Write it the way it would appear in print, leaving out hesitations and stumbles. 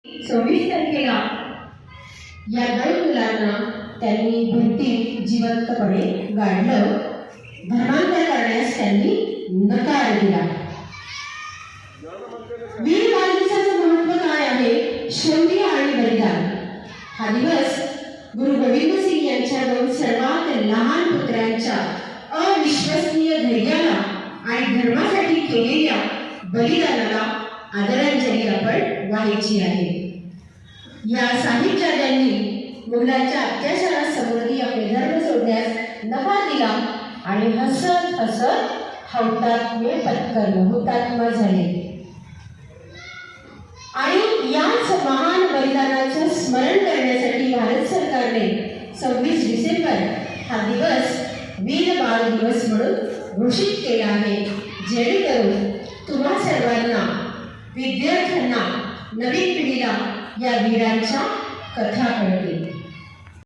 26 तारखेला या 2 मुलांना त्यांनी भिंतीत जिवंतपणे गाडलं. धर्मांतर करण्यास त्यांनी नकार दिला. वीर बालदिवसाचं महत्त्व काय आहे? शौर्य आणि बलिदान. हा दिवस गुरु गोविंद सिंग यांच्या 2 सर्वात लहान पुत्रांच्या अविश्वसनीय धैर्याला आणि धर्मासाठी केलेल्या बलिदानाला आदरांजली आपण वाहायची आहे. या साहिबजाद्यांनी मुघलांच्या अत्याचारासमोरही आपले धर्म सोडण्यास नकार दिला आणि हसत हसत हुतात्म्य पत्करलं, हुतात्मा झाले. आणि याच महान बलिदानाचं स्मरण करण्यासाठी भारत सरकारने 26 डिसेंबर हा दिवस वीर बाल दिवस म्हणून घोषित केला आहे, जेणेकरून तुम्हा सर्वांना, विद्यार्थ्यांना, नवीन पिढीला या वीरांच्या कथा कळतील.